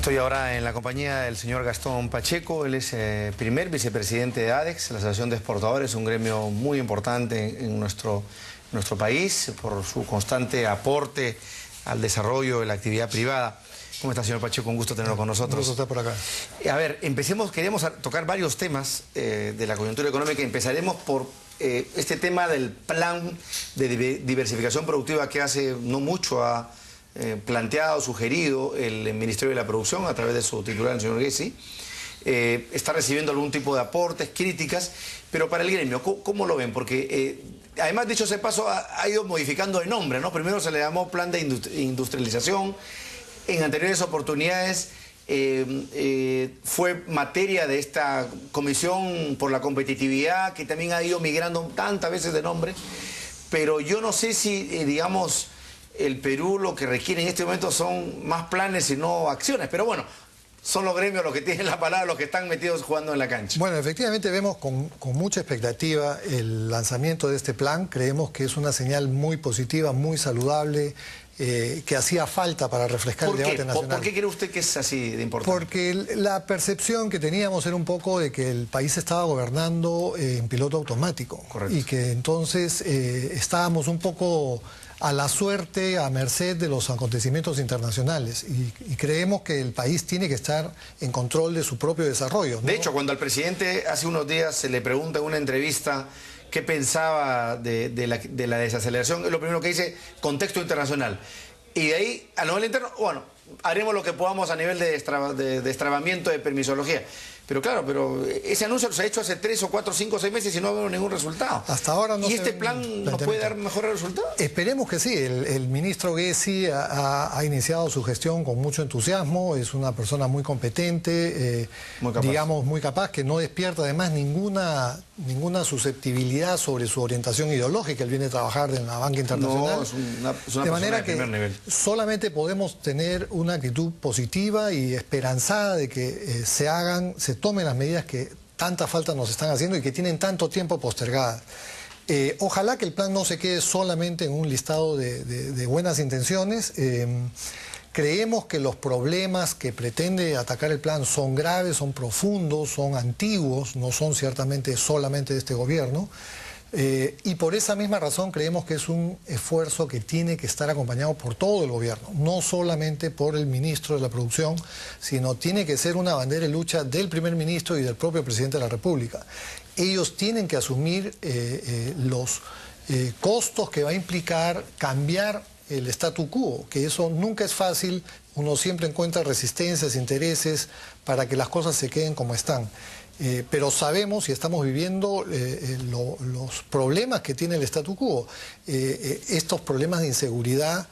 Estoy ahora en la compañía del señor Gastón Pacheco. Él es primer vicepresidente de ADEX, la Asociación de Exportadores, un gremio muy importante en nuestro país por su constante aporte al desarrollo de la actividad privada. ¿Cómo está, señor Pacheco? Un gusto tenerlo con nosotros. Un gusto estar por acá. A ver, empecemos, queríamos tocar varios temas de la coyuntura económica. Empezaremos por este tema del plan de diversificación productiva que hace no mucho ha planteado, sugerido el Ministerio de la Producción a través de su titular, el señor Gessi. Está recibiendo algún tipo de aportes, críticas, pero para el gremio, ¿cómo lo ven? Porque además, dicho ese paso, ha ido modificando de nombre, ¿no? Primero se le llamó plan de industrialización. En anteriores oportunidades fue materia de esta Comisión por la Competitividad, que también ha ido migrando tantas veces de nombre, pero yo no sé si, digamos, el Perú lo que requiere en este momento son más planes y no acciones, pero bueno, son los gremios los que tienen la palabra, los que están metidos jugando en la cancha. Bueno, efectivamente vemos con mucha expectativa el lanzamiento de este plan. Creemos que es una señal muy positiva, muy saludable, que hacía falta para refrescar el debate nacional. ¿Por qué cree usted que es así de importante? Porque la percepción que teníamos era un poco de que el país estaba gobernando en piloto automático. Correcto. Y que entonces estábamos un poco a la suerte, a merced de los acontecimientos internacionales. Y creemos que el país tiene que estar en control de su propio desarrollo, ¿no? De hecho, cuando al presidente hace unos días se le pregunta en una entrevista qué pensaba de la desaceleración, es lo primero que dice, contexto internacional. Y de ahí, a nivel interno, bueno, haremos lo que podamos a nivel de destrabamiento de permisología. Pero claro, ese anuncio se ha hecho hace 3 o 4, 5, 6 meses y no vemos ningún resultado. Hasta ahora no. ¿Y este plan nos puede dar mejores resultados? Esperemos que sí. El ministro Gessi ha iniciado su gestión con mucho entusiasmo. Es una persona muy competente, digamos muy capaz, que no despierta además ninguna susceptibilidad sobre su orientación ideológica. Él viene a trabajar en la banca internacional. No, es una de manera de primer nivel. Solamente podemos tener una actitud positiva y esperanzada de que se tomen las medidas que tanta falta nos están haciendo y que tienen tanto tiempo postergadas. Ojalá que el plan no se quede solamente en un listado de buenas intenciones. Creemos que los problemas que pretende atacar el plan son graves, son profundos, son antiguos, no son ciertamente solamente de este gobierno. Y por esa misma razón creemos que es un esfuerzo que tiene que estar acompañado por todo el gobierno, no solamente por el ministro de la Producción, sino tiene que ser una bandera de lucha del primer ministro y del propio presidente de la República. Ellos tienen que asumir los costos que va a implicar cambiar el statu quo, que eso nunca es fácil. Uno siempre encuentra resistencias, intereses para que las cosas se queden como están. Pero sabemos y estamos viviendo los problemas que tiene el statu quo. Estos problemas de inseguridad,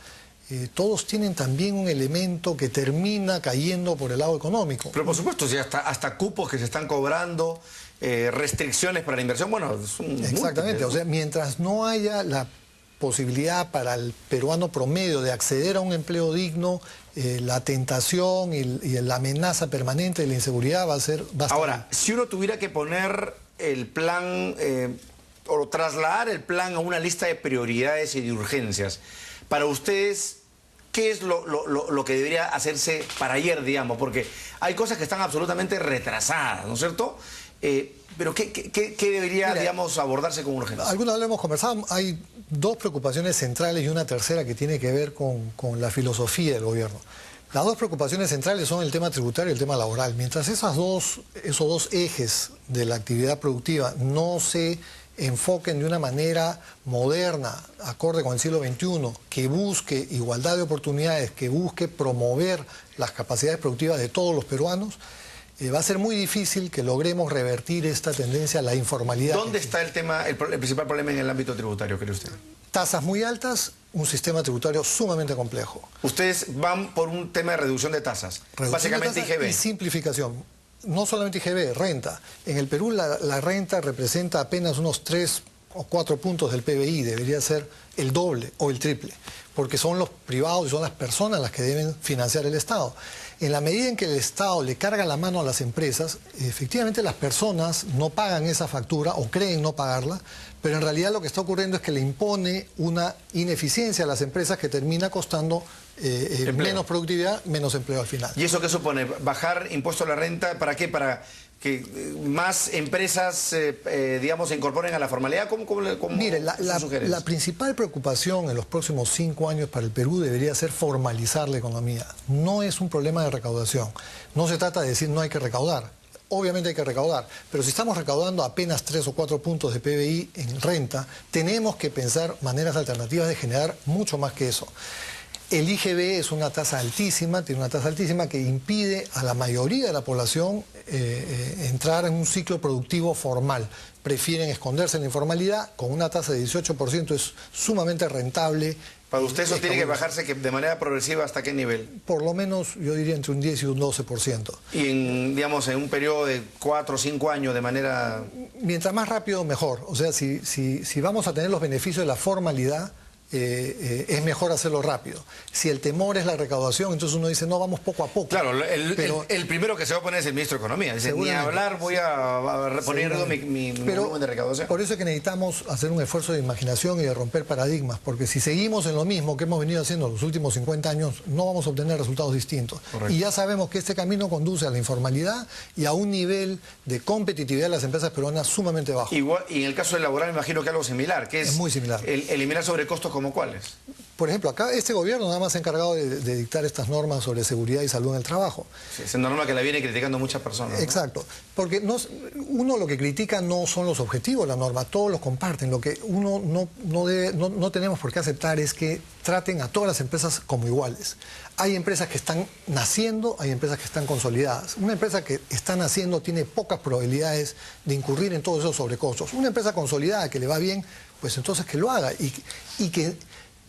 todos tienen también un elemento que termina cayendo por el lado económico. Pero por supuesto, si hasta cupos que se están cobrando, restricciones para la inversión, bueno, es un exactamente, o sea, mientras no haya la posibilidad para el peruano promedio de acceder a un empleo digno, la tentación y la amenaza permanente de la inseguridad va a ser bastante. Ahora, si uno tuviera que poner el plan o trasladar el plan a una lista de prioridades y de urgencias, para ustedes, ¿qué es lo que debería hacerse para ayer, digamos? Porque hay cosas que están absolutamente retrasadas, ¿no es cierto? Pero ¿qué debería, digamos, abordarse con urgencia? Algunas lo hemos conversado. Hay dos preocupaciones centrales y una tercera que tiene que ver con la filosofía del gobierno. Las dos preocupaciones centrales son el tema tributario y el tema laboral. Mientras esos dos ejes de la actividad productiva no se enfoquen de una manera moderna, acorde con el siglo XXI, que busque igualdad de oportunidades, que busque promover las capacidades productivas de todos los peruanos, va a ser muy difícil que logremos revertir esta tendencia a la informalidad. ¿Dónde está el principal problema en el ámbito tributario, cree usted? Tasas muy altas, un sistema tributario sumamente complejo. Ustedes van por un tema de reducción de tasas, básicamente de tasas IGB. Y simplificación. No solamente IGB, renta. En el Perú la renta representa apenas unos 3 o 4 puntos del PBI, debería ser el doble o el triple, porque son los privados y son las personas las que deben financiar el Estado. En la medida en que el Estado le carga la mano a las empresas, efectivamente las personas no pagan esa factura o creen no pagarla, pero en realidad lo que está ocurriendo es que le impone una ineficiencia a las empresas que termina costando menos productividad, menos empleo al final. ¿Y eso qué supone? ¿Bajar impuesto a la renta? ¿Para qué? ¿Para que más empresas, digamos, se incorporen a la formalidad? ¿Cómo Mire, la principal preocupación en los próximos 5 años para el Perú debería ser formalizar la economía. No es un problema de recaudación. No se trata de decir no hay que recaudar. Obviamente hay que recaudar, pero si estamos recaudando apenas 3 o 4 puntos de PBI en renta, tenemos que pensar maneras alternativas de generar mucho más que eso. El IGB es una tasa altísima, tiene una tasa altísima que impide a la mayoría de la población entrar en un ciclo productivo formal. Prefieren esconderse en la informalidad, con una tasa de 18% es sumamente rentable. Para usted eso tiene que bajarse de manera progresiva, ¿hasta qué nivel? Por lo menos, yo diría entre un 10 y un 12%. Y digamos, en un periodo de 4 o 5 años de manera... Mientras más rápido, mejor. O sea, si vamos a tener los beneficios de la formalidad, es mejor hacerlo rápido. Si el temor es la recaudación, entonces uno dice, no, vamos poco a poco. Claro, el primero que se va a poner es el ministro de Economía. Dice, ni hablar, voy a poner en riesgo mi volumen de recaudación. Por eso es que necesitamos hacer un esfuerzo de imaginación y de romper paradigmas, porque si seguimos en lo mismo que hemos venido haciendo los últimos 50 años, no vamos a obtener resultados distintos. Correcto. Y ya sabemos que este camino conduce a la informalidad y a un nivel de competitividad de las empresas peruanas sumamente bajo. Igual, y en el caso del laboral, me imagino que algo similar, que es muy similar. Eliminar sobrecostos como cuáles. Por ejemplo, acá este gobierno nada más se ha encargado de dictar estas normas sobre seguridad y salud en el trabajo. Sí, es una norma que la viene criticando muchas personas, ¿no? Exacto, porque uno lo que critica no son los objetivos de la norma, todos los comparten. Lo que uno no tenemos por qué aceptar es que traten a todas las empresas como iguales. Hay empresas que están naciendo, hay empresas que están consolidadas. Una empresa que está naciendo tiene pocas probabilidades de incurrir en todos esos sobrecostos. Una empresa consolidada que le va bien, pues entonces que lo haga y que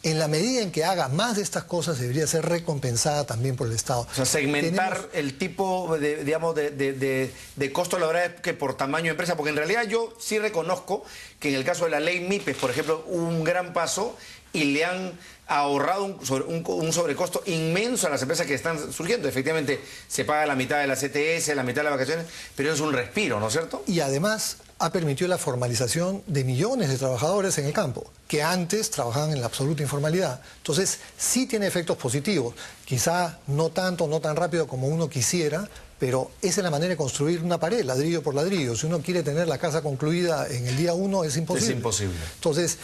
en la medida en que haga más de estas cosas debería ser recompensada también por el Estado. O sea, segmentar el tipo de costo laboral que por tamaño de empresa, porque en realidad yo sí reconozco que en el caso de la ley MIPES, por ejemplo, hubo un gran paso y le han ahorrado un sobrecosto inmenso a las empresas que están surgiendo. Efectivamente, se paga la mitad de la CTS, la mitad de las vacaciones, pero es un respiro, ¿no es cierto? Y además ha permitido la formalización de millones de trabajadores en el campo, que antes trabajaban en la absoluta informalidad. Entonces, sí tiene efectos positivos. Quizá no tanto, no tan rápido como uno quisiera, pero esa es la manera de construir una pared, ladrillo por ladrillo. Si uno quiere tener la casa concluida en el día 1, es imposible. Es imposible. Entonces,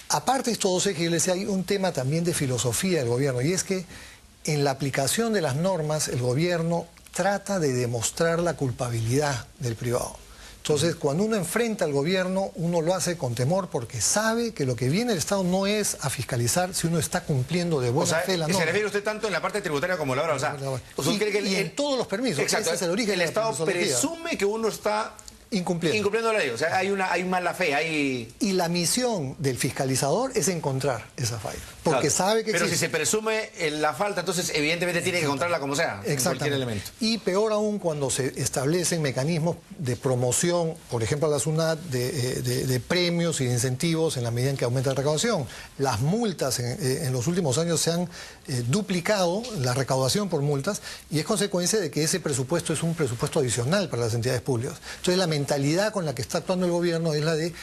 aparte de estos 2 ejes, yo les decía, hay un tema también de filosofía del gobierno, y es que en la aplicación de las normas, el gobierno trata de demostrar la culpabilidad del privado. Entonces, cuando uno enfrenta al gobierno, uno lo hace con temor porque sabe que lo que viene del Estado no es a fiscalizar si uno está cumpliendo de buena fe la norma. ¿Se refiere usted tanto en la parte tributaria como laboral? O sea, ¿usted cree que en todos los permisos? Exacto, ese es el origen. El Estado presume que uno está incumpliendo la ley. O sea, hay mala fe, Y la misión del fiscalizador es encontrar esa falla. Porque sabe que pero existe. si se presume la falta, entonces evidentemente tiene que encontrarla como sea, en cualquier elemento. Y peor aún cuando se establecen mecanismos de promoción, por ejemplo a la SUNAT, de premios y de incentivos en la medida en que aumenta la recaudación. Las multas en los últimos años se han duplicado, la recaudación por multas, y es consecuencia de que ese presupuesto es un presupuesto adicional para las entidades públicas. Entonces la mentalidad con la que está actuando el gobierno es la de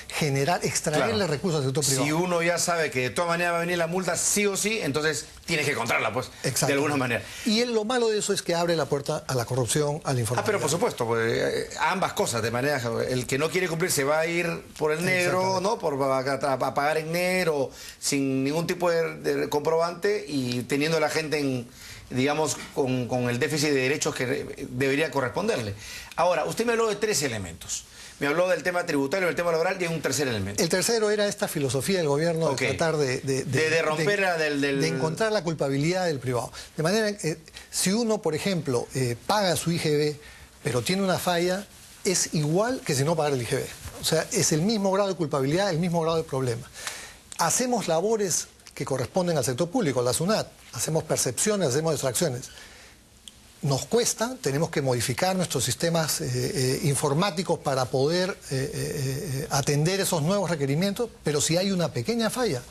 extraerle recursos al sector privado. Si uno ya sabe que de todas maneras va a venir la multa sí o sí, entonces tienes que encontrarla, pues, de alguna manera. Y lo malo de eso es que abre la puerta a la corrupción, a la informalidad. Pero por supuesto, pues, ambas cosas, de manera, el que no quiere cumplir se va a ir por el negro, ¿no? A pagar en negro, sin ningún tipo de comprobante y teniendo a la gente digamos, con el déficit de derechos que debería corresponderle. Ahora, usted me habló de 3 elementos. Me habló del tema tributario, del tema laboral y hay un tercer elemento. El tercero era esta filosofía del gobierno de tratar de romper de encontrar la culpabilidad del privado. De manera que si uno, por ejemplo, paga su IGB, pero tiene una falla, es igual que si no pagara el IGB. O sea, es el mismo grado de culpabilidad, el mismo grado de problema. Hacemos labores que corresponden al sector público, la SUNAT, hacemos percepciones, hacemos extracciones. Nos cuesta, tenemos que modificar nuestros sistemas informáticos para poder atender esos nuevos requerimientos, pero si hay una pequeña falla,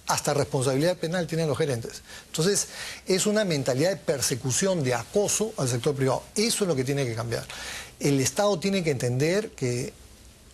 hasta responsabilidad penal tienen los gerentes. Entonces, es una mentalidad de persecución, de acoso al sector privado. Eso es lo que tiene que cambiar. El Estado tiene que entender que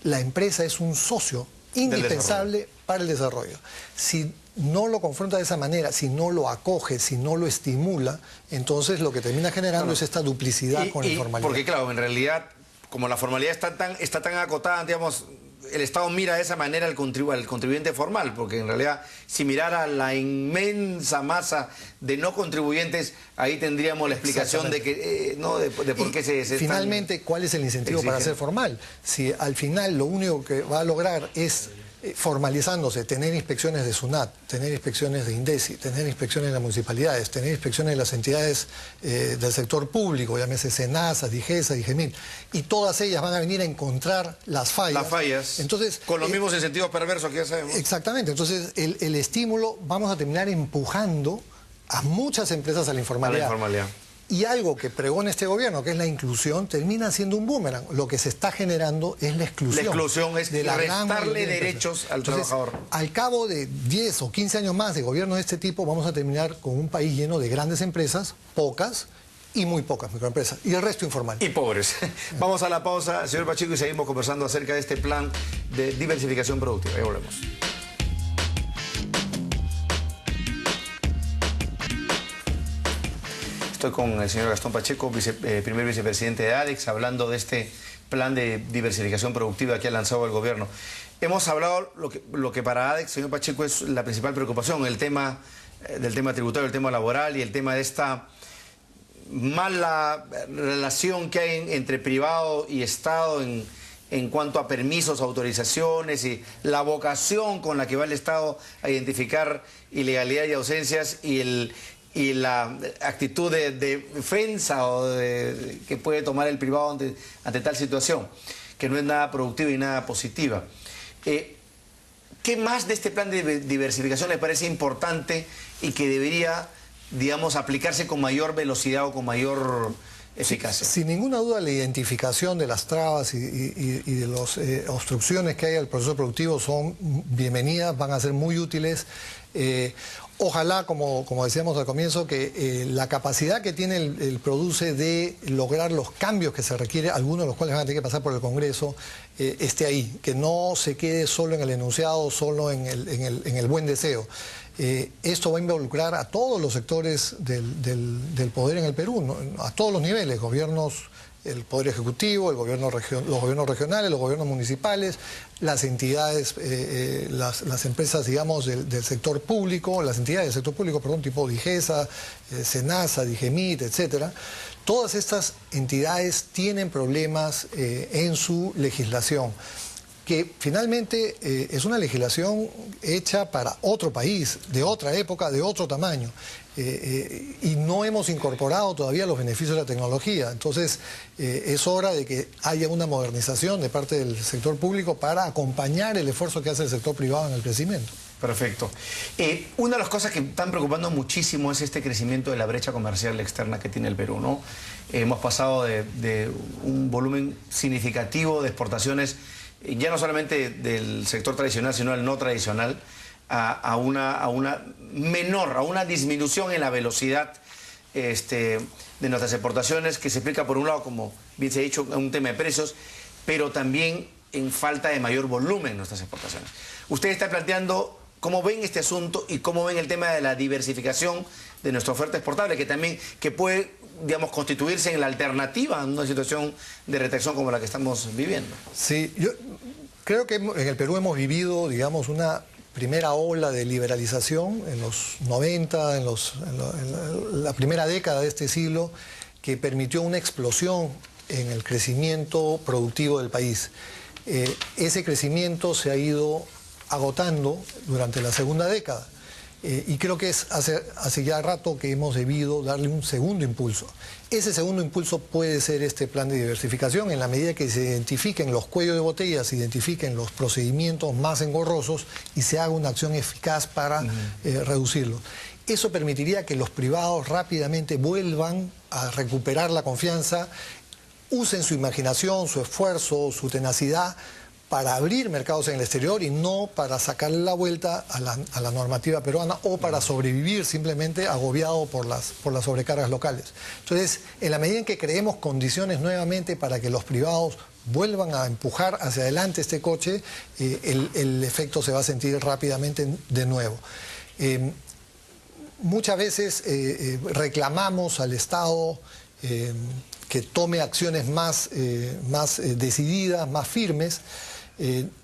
la empresa es un socio indispensable para el desarrollo. Si no lo confronta de esa manera, si no lo acoge, si no lo estimula, entonces lo que termina generando es esta duplicidad con la informalidad. Porque claro, en realidad, como la formalidad está tan acotada, digamos, el Estado mira de esa manera al contribuyente formal, porque en realidad si mirara la inmensa masa de no contribuyentes, ahí tendríamos la explicación de que ¿no? de por qué se finalmente, ¿cuál es el incentivo para ser formal? Si al final lo único que va a lograr es formalizándose, tener inspecciones de SUNAT, tener inspecciones de INDECI, tener inspecciones de las municipalidades, tener inspecciones de las entidades del sector público, llámese SENASA, DIGESA, DIGEMIN, y todas ellas van a venir a encontrar las fallas. Las fallas, entonces, con los mismos incentivos perversos que ya sabemos. Exactamente, entonces el estímulo, vamos a terminar empujando a muchas empresas a la informalidad. Y algo que pregona este gobierno, que es la inclusión, termina siendo un boomerang. Lo que se está generando es la exclusión. La exclusión es de la restarle derechos al trabajador. Al cabo de 10 o 15 años más de gobierno de este tipo, vamos a terminar con un país lleno de grandes empresas, pocas y muy pocas microempresas, y el resto informal. Y pobres. Vamos a la pausa, señor Pacheco, y seguimos conversando acerca de este plan de diversificación productiva. Ya volvemos. Estoy con el señor Gastón Pacheco, primer vicepresidente de ADEX, hablando de este plan de diversificación productiva que ha lanzado el gobierno. Hemos hablado lo que para ADEX, señor Pacheco, es la principal preocupación, el tema del tema tributario, el tema laboral y el tema de esta mala relación que hay entre privado y Estado en cuanto a permisos, autorizaciones y la vocación con la que va el Estado a identificar ilegalidad y ausencias y la actitud de defensa que puede tomar el privado ante tal situación, que no es nada productiva y nada positiva. ¿Qué más de este plan de diversificación le parece importante y que debería, digamos, aplicarse con mayor velocidad o con mayor eficacia? Sin ninguna duda, la identificación de las trabas y de las obstrucciones que hay al proceso productivo son bienvenidas, van a ser muy útiles. Ojalá, como decíamos al comienzo, que la capacidad que tiene el Produce de lograr los cambios que se requiere, algunos de los cuales van a tener que pasar por el Congreso, esté ahí, que no se quede solo en el enunciado, solo en el buen deseo. Esto va a involucrar a todos los sectores del poder en el Perú, ¿no? A todos los niveles, gobiernos, el Poder Ejecutivo, los gobiernos regionales, los gobiernos municipales, las entidades, las empresas, digamos, del sector público, las entidades del sector público, perdón, tipo DIGESA, SENASA, DIGEMIT, etcétera. Todas estas entidades tienen problemas en su legislación, que finalmente es una legislación hecha para otro país, de otra época, de otro tamaño. Y no hemos incorporado todavía los beneficios de la tecnología. Entonces, es hora de que haya una modernización de parte del sector público para acompañar el esfuerzo que hace el sector privado en el crecimiento. Perfecto. Una de las cosas que están preocupando muchísimo es este crecimiento de la brecha comercial externa que tiene el Perú, ¿no? Hemos pasado de un volumen significativo de exportaciones, ya no solamente del sector tradicional, sino del no tradicional, a una disminución en la velocidad de nuestras exportaciones, que se explica por un lado, como bien se ha dicho, un tema de precios, pero también en falta de mayor volumen en nuestras exportaciones. Usted está planteando cómo ven este asunto y cómo ven el tema de la diversificación de nuestra oferta exportable, que puede, digamos, constituirse en la alternativa a una situación de retracción como la que estamos viviendo. Sí, yo creo que en el Perú hemos vivido, digamos, una primera ola de liberalización en los 90, en la primera década de este siglo, que permitió una explosión en el crecimiento productivo del país. Ese crecimiento se ha ido agotando durante la segunda década. Y creo que es hace ya rato que hemos debido darle un segundo impulso. Ese segundo impulso puede ser este plan de diversificación, en la medida que se identifiquen los cuellos de botella, se identifiquen los procedimientos más engorrosos y se haga una acción eficaz para reducirlos. Eso permitiría que los privados rápidamente vuelvan a recuperar la confianza, usen su imaginación, su esfuerzo, su tenacidad para abrir mercados en el exterior y no para sacarle la vuelta a la normativa peruana o para sobrevivir simplemente agobiado por las sobrecargas locales. Entonces, en la medida en que creemos condiciones nuevamente para que los privados vuelvan a empujar hacia adelante este coche, el efecto se va a sentir rápidamente de nuevo. Muchas veces reclamamos al Estado que tome acciones más decididas, más firmes.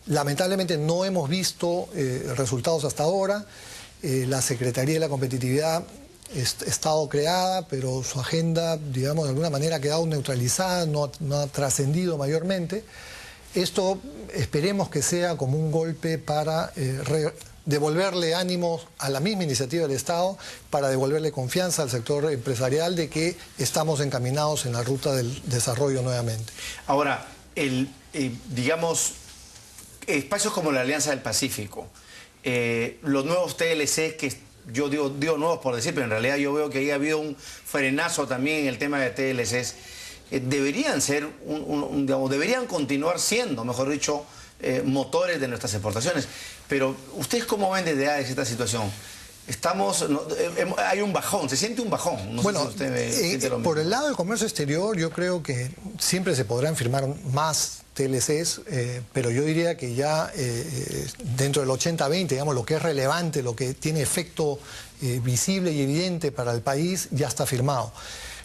Lamentablemente no hemos visto resultados hasta ahora. La Secretaría de la Competitividad ha estado creada, pero su agenda, digamos, de alguna manera ha quedado neutralizada, no ha trascendido mayormente. Esto esperemos que sea como un golpe para devolverle ánimos a la misma iniciativa del Estado, para devolverle confianza al sector empresarial de que estamos encaminados en la ruta del desarrollo nuevamente. Ahora, digamos, espacios como la Alianza del Pacífico, los nuevos TLC, que yo digo nuevos por decir, pero en realidad yo veo que ahí ha habido un frenazo también en el tema de TLCs, deberían ser, digamos, deberían continuar siendo, mejor dicho, motores de nuestras exportaciones. Pero, ¿ustedes cómo ven desde ADEX esta situación? Hay un bajón, se siente un bajón. No bueno, sé si usted siente lo mismo. Por el lado del comercio exterior, yo creo que siempre se podrán firmar más TLCs, pero yo diría que ya dentro del 80-20, digamos, lo que es relevante, lo que tiene efecto visible y evidente para el país, ya está firmado.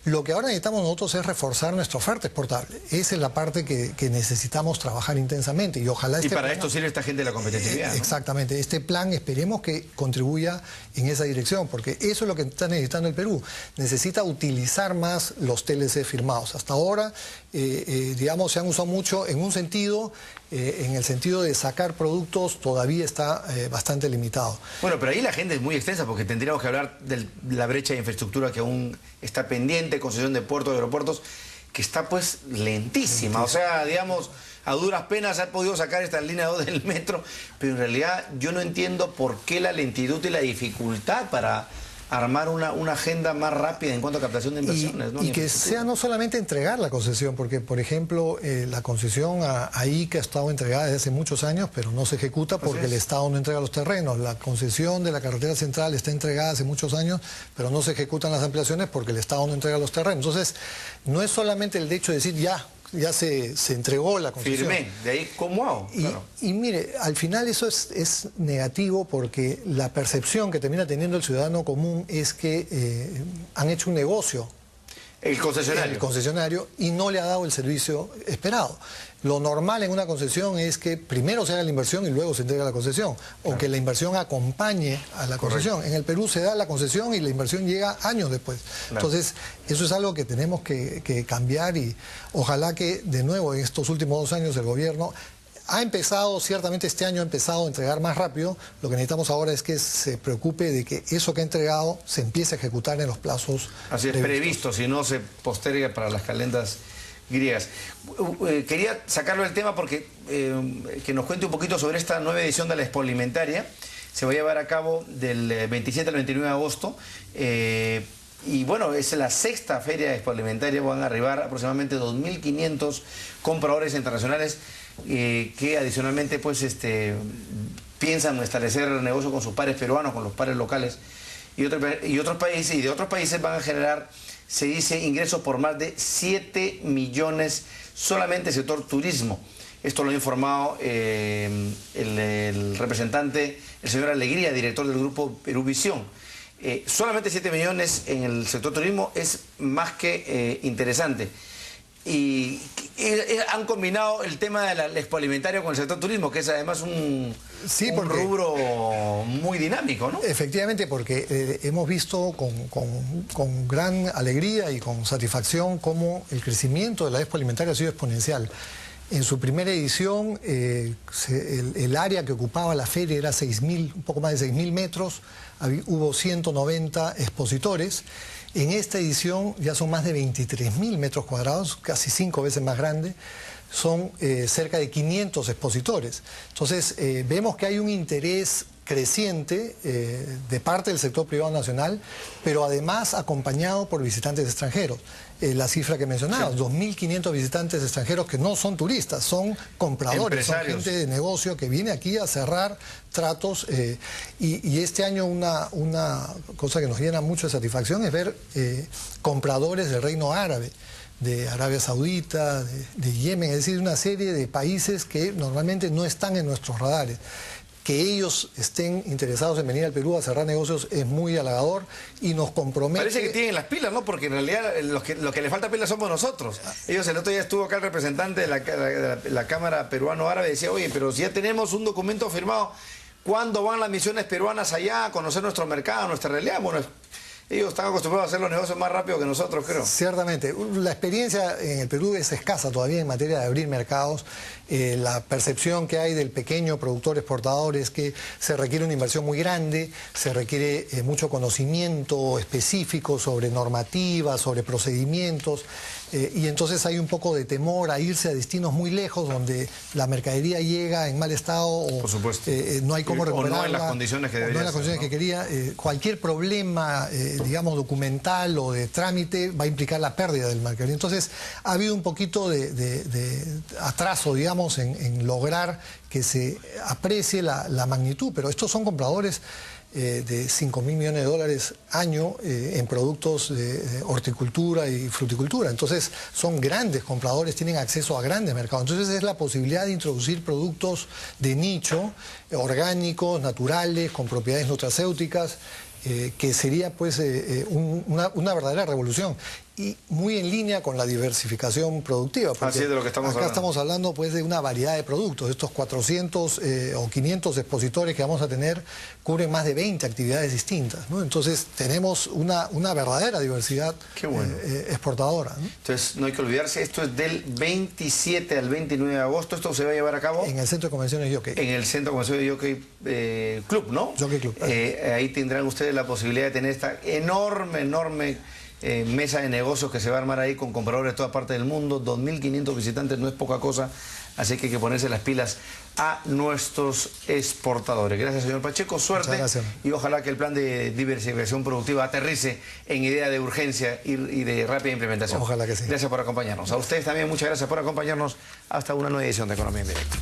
Lo que ahora necesitamos nosotros es reforzar nuestra oferta exportable. Esa es la parte que necesitamos trabajar intensamente. Y ojalá y para esto sirve esta gente de la competitividad, ¿no? Exactamente. Este plan esperemos que contribuya en esa dirección, porque eso es lo que está necesitando el Perú. Necesita utilizar más los TLC firmados. Hasta ahora, digamos, se han usado mucho en un sentido, en el sentido de sacar productos todavía está bastante limitado. Bueno, pero ahí la agenda es muy extensa porque tendríamos que hablar de la brecha de infraestructura que aún está pendiente, concesión de puertos, de aeropuertos, que está pues lentísima. O sea, digamos, a duras penas se ha podido sacar esta línea 2 del metro, pero en realidad yo no entiendo por qué la lentitud y la dificultad para armar una agenda más rápida en cuanto a captación de inversiones. Y que sea no solamente entregar la concesión, porque por ejemplo la concesión a ICA ha estado entregada desde hace muchos años, pero no se ejecuta porque el Estado no entrega los terrenos. La concesión de la carretera central está entregada hace muchos años, pero no se ejecutan las ampliaciones porque el Estado no entrega los terrenos. Entonces, no es solamente el hecho de decir ya se entregó la concesión. Firmé, de ahí cómo hago. Claro. Y mire, al final eso es negativo porque la percepción que termina teniendo el ciudadano común es que han hecho un negocio. El concesionario. El concesionario, y no le ha dado el servicio esperado. Lo normal en una concesión es que primero se haga la inversión y luego se entrega la concesión, o que la inversión acompañe a la concesión. En el Perú se da la concesión y la inversión llega años después. Entonces, eso es algo que tenemos que cambiar y ojalá que, de nuevo, en estos últimos 2 años el gobierno ha empezado, ciertamente este año ha empezado a entregar más rápido. Lo que necesitamos ahora es que se preocupe de que eso que ha entregado se empiece a ejecutar en los plazos así es previsto, si no se posterga para las calendas griegas. Quería sacarlo del tema porque que nos cuente un poquito sobre esta nueva edición de la Expo Alimentaria. Se va a llevar a cabo del 27 al 29 de agosto. Y bueno, es la 6ª Feria Expo Alimentaria. Van a arribar aproximadamente 2.500 compradores internacionales que adicionalmente pues piensan establecer negocio con sus pares peruanos, con los pares locales y otros países, y de otros países van a generar, se dice, ingresos por más de 7 millones solamente el sector turismo. Esto lo ha informado el representante, el señor Alegría, director del grupo Peruvisión. Solamente 7 millones en el sector turismo es más que interesante. Y han combinado el tema de la Expo Alimentaria con el sector turismo, que es además un rubro muy dinámico, ¿no? Efectivamente, porque hemos visto con gran alegría y con satisfacción cómo el crecimiento de la Expo Alimentaria ha sido exponencial. En su primera edición, el área que ocupaba la feria era un poco más de 6.000 metros, hubo 190 expositores. En esta edición ya son más de 23.000 metros cuadrados, casi 5 veces más grande. Son cerca de 500 expositores. Entonces, vemos que hay un interés creciente de parte del sector privado nacional, pero además acompañado por visitantes extranjeros. La cifra que mencionabas, sí. 2.500 visitantes extranjeros que no son turistas, son compradores, son gente de negocio que viene aquí a cerrar tratos. Y este año una cosa que nos llena mucho de satisfacción es ver compradores del Reino Árabe, de Arabia Saudita, de Yemen, es decir, una serie de países que normalmente no están en nuestros radares, que ellos estén interesados en venir al Perú a cerrar negocios es muy halagador y nos compromete. Parece que tienen las pilas, ¿no? Porque en realidad lo que le falta pilas somos nosotros. Ellos, el otro día estuvo acá el representante de la Cámara Peruano-Árabe y decía, oye, pero si ya tenemos un documento firmado, ¿cuándo van las misiones peruanas allá a conocer nuestro mercado, nuestra realidad? Bueno, ellos están acostumbrados a hacer los negocios más rápido que nosotros, creo. Ciertamente. La experiencia en el Perú es escasa todavía en materia de abrir mercados. La percepción que hay del pequeño productor exportador es que se requiere una inversión muy grande, se requiere mucho conocimiento específico sobre normativas, sobre procedimientos, y entonces hay un poco de temor a irse a destinos muy lejos donde la mercadería llega en mal estado o por supuesto. No hay cómo recuperarla. O no en las condiciones que debería no en las condiciones que quería. Cualquier problema, digamos, documental o de trámite va a implicar la pérdida del mercado. Entonces ha habido un poquito de atraso, digamos, en lograr que se aprecie la magnitud, pero estos son compradores de 5.000 millones de dólares año en productos de horticultura y fruticultura. Entonces son grandes compradores, tienen acceso a grandes mercados. Entonces es la posibilidad de introducir productos de nicho, orgánicos, naturales, con propiedades nutracéuticas, que sería pues una verdadera revolución y muy en línea con la diversificación productiva. Así es de lo que estamos hablando. Acá estamos hablando pues de una variedad de productos. Estos 400 o 500 expositores que vamos a tener cubren más de 20 actividades distintas, ¿no? Entonces tenemos una verdadera diversidad exportadora, ¿no? Entonces no hay que olvidarse, esto es del 27 al 29 de agosto, esto se va a llevar a cabo en el Centro de Convenciones Jockey. En el Centro de Convenciones Jockey Club, ¿no? Jockey Club. Ahí tendrán ustedes la posibilidad de tener esta enorme mesa de negocios que se va a armar ahí con compradores de toda parte del mundo. 2.500 visitantes no es poca cosa, así que hay que ponerse las pilas a nuestros exportadores. Gracias, señor Pacheco, suerte. Gracias. Y ojalá que el plan de diversificación productiva aterrice en idea de urgencia y de rápida implementación. Ojalá que sí. Gracias por acompañarnos. A ustedes también muchas gracias por acompañarnos hasta una nueva edición de Economía en Directo.